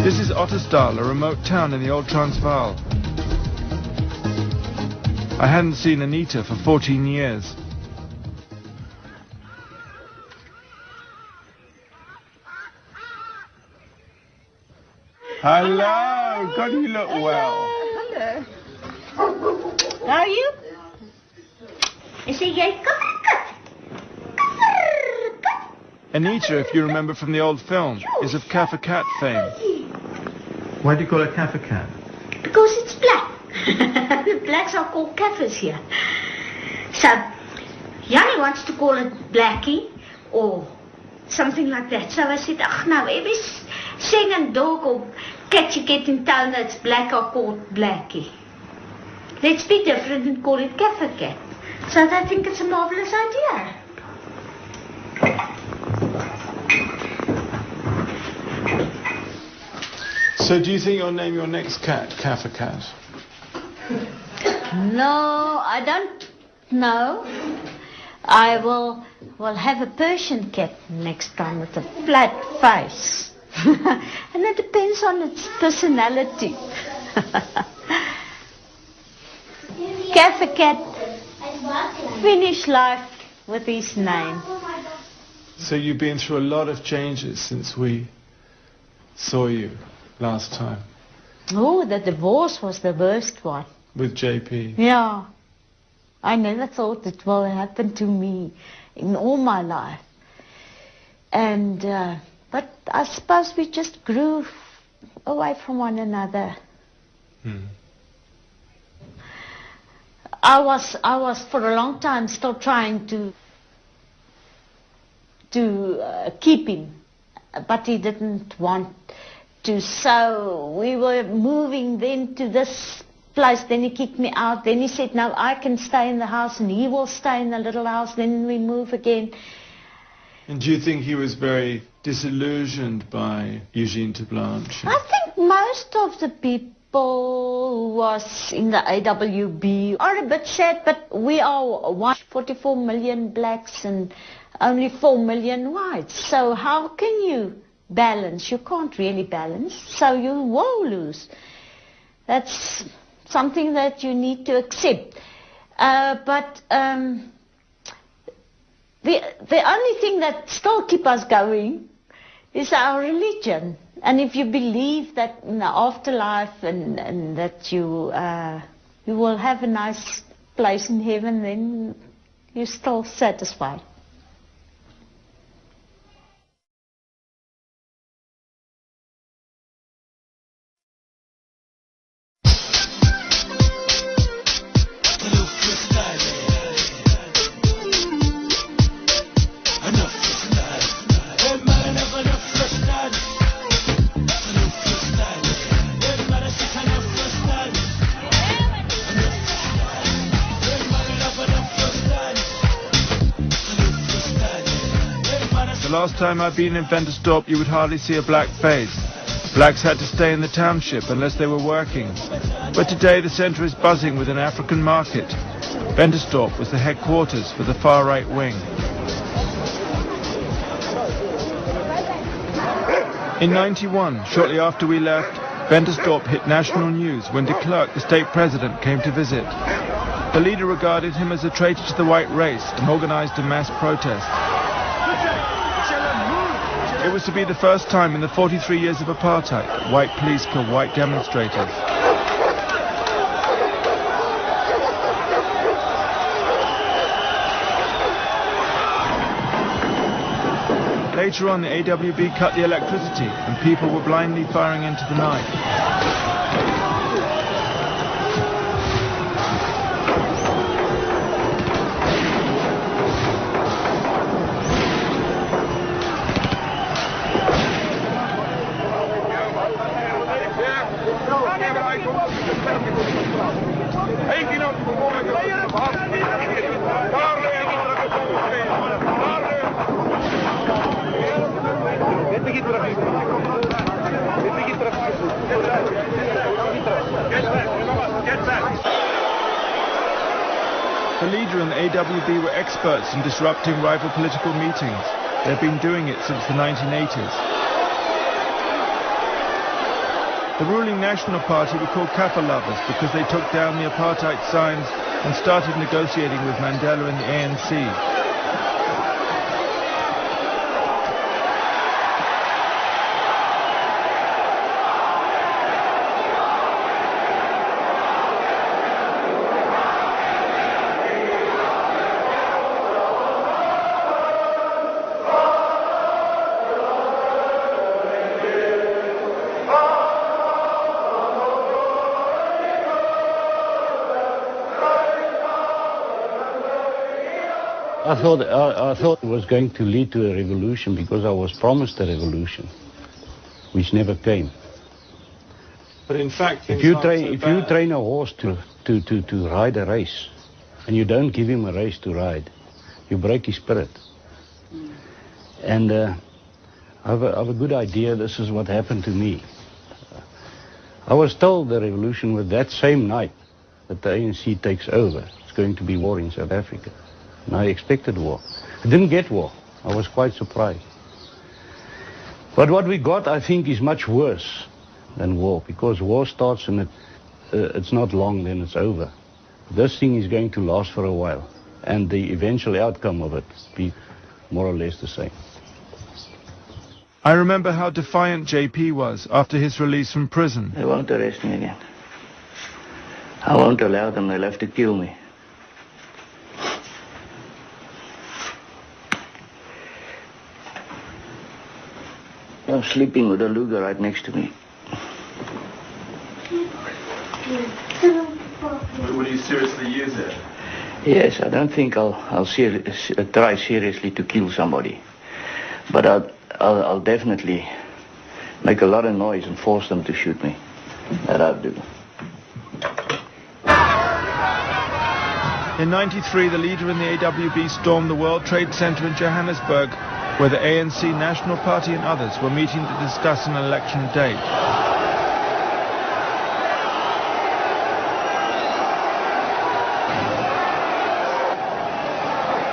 This is Ottersdal, a remote town in the old Transvaal. I hadn't seen Anita for 14 years. Hello! God, you look well. Hello. How are you? Is he gay? Anita, if you remember from the old film, is of Kafir cat fame. Why do you call it Kafir cat? Because it's black. The blacks are called Kafirs here. So, Jannie wants to call it Blackie or something like that. So I said, now every singing dog or cat you get in town that's black are called Blackie. Let's be different and call it Kafir cat. So I think it's a marvelous idea. So do you think you'll name your next cat Kafir cat? No, I don't know. I will have a Persian cat next time with a flat face. And it depends on its personality. Kafir cat finish life with his name. So you've been through a lot of changes since we saw you last time. Oh, the divorce was the worst one. With JP. Yeah. I never thought it will happen to me in all my life. And, but I suppose we just grew away from one another. I was for a long time still trying to keep him, but he didn't want to. So we were moving then to this place. Then he kicked me out. Then he said, "No, I can stay in the house, and he will stay in the little house." Then we move again. And do you think he was very disillusioned by Eugène Terre'Blanche? I think most of the people who was in the Awb are a bit sad, but we are 44 million blacks and only 4 million whites. So how can you balance? You can't really balance, so you will lose. That's something that you need to accept. But the only thing that still keeps us going is our religion. And if you believe that in the afterlife and that you will have a nice place in heaven, then you're still satisfied. The last time I've been in Ventersdorp, you would hardly see a black face. Blacks had to stay in the township unless they were working. But today the centre is buzzing with an African market. Ventersdorp was the headquarters for the far-right wing. In '91, shortly after we left, Ventersdorp hit national news when de Klerk, the state president, came to visit. The leader regarded him as a traitor to the white race and organised a mass protest. It was to be the first time in the 43 years of apartheid that white police killed white demonstrators. Later on, the Awb cut the electricity and people were blindly firing into the night. The leader and the Awb were experts in disrupting rival political meetings. They've been doing it since the 1980s. The ruling National Party were called Kaffir lovers because they took down the apartheid signs and started negotiating with Mandela and the ANC. I thought it was going to lead to a revolution because I was promised a revolution, which never came. But in fact, if you train a horse to ride a race, and you don't give him a race to ride, you break his spirit. And I have a good idea. This is what happened to me. I was told the revolution was that same night that the ANC takes over. It's going to be war in South Africa. And I expected war. I didn't get war. I was quite surprised. But what we got, I think, is much worse than war, because war starts and it's not long, then it's over. This thing is going to last for a while, and the eventual outcome of it will be more or less the same. I remember how defiant JP was after his release from prison. They won't arrest me again. I won't allow them. They'll have to kill me. I'm sleeping with a Luger right next to me. Would you seriously use it? Yes, I don't think I'll try seriously to kill somebody. But I'll definitely make a lot of noise and force them to shoot me. That I'll do. In '93, the leader in the AWB stormed the World Trade Center in Johannesburg, where the ANC, National Party and others were meeting to discuss an election date.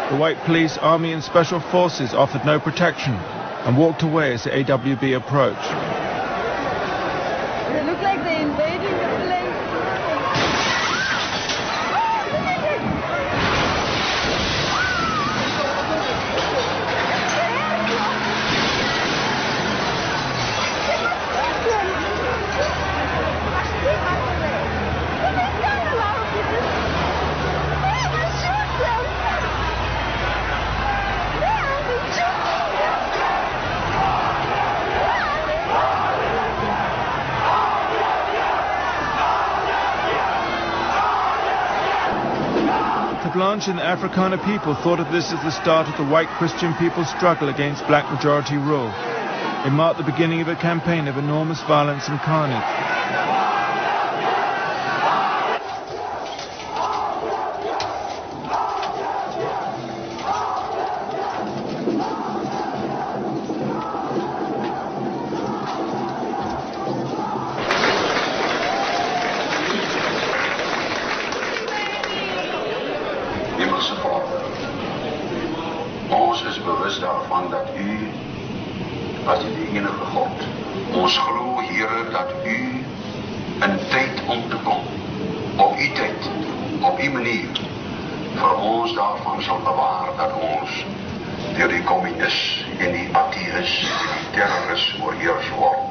The white police, army and special forces offered no protection and walked away as the AWB approached. They look like they're invading the place. Terre'Blanche and the Afrikaner people thought of this as the start of the white Christian people's struggle against black majority rule. It marked the beginning of a campaign of enormous violence and carnage. Ons is bewus daarvan dat u, as die enige God, ons glo, Here, dat u in tyd om te kom, op u tyd, op u manier, vir ons daarvan sal bewaar dat ons deur die communis en die atheïs en die terroris oorheers word.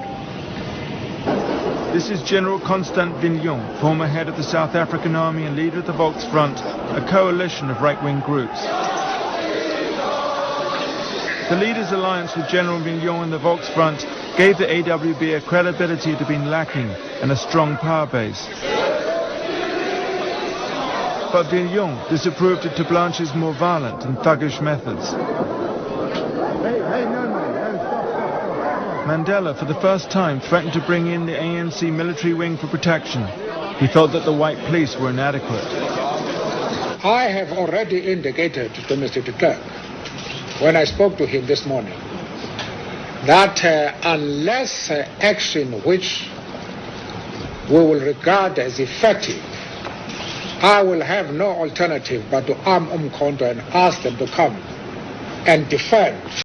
This is General Constant Vignon, former head of the South African Army and leader of the Volksfront, a coalition of right-wing groups. The leaders' alliance with General Vignon and the Volksfront gave the AWB a credibility it had been lacking and a strong power base. But Vignon disapproved of Terre'Blanche's more violent and thuggish methods. Mandela, for the first time, threatened to bring in the ANC military wing for protection. He felt that the white police were inadequate. I have already indicated to Mr. de Klerk, when I spoke to him this morning, that unless action which we will regard as effective, I will have no alternative but to arm Umkhonto and ask them to come and defend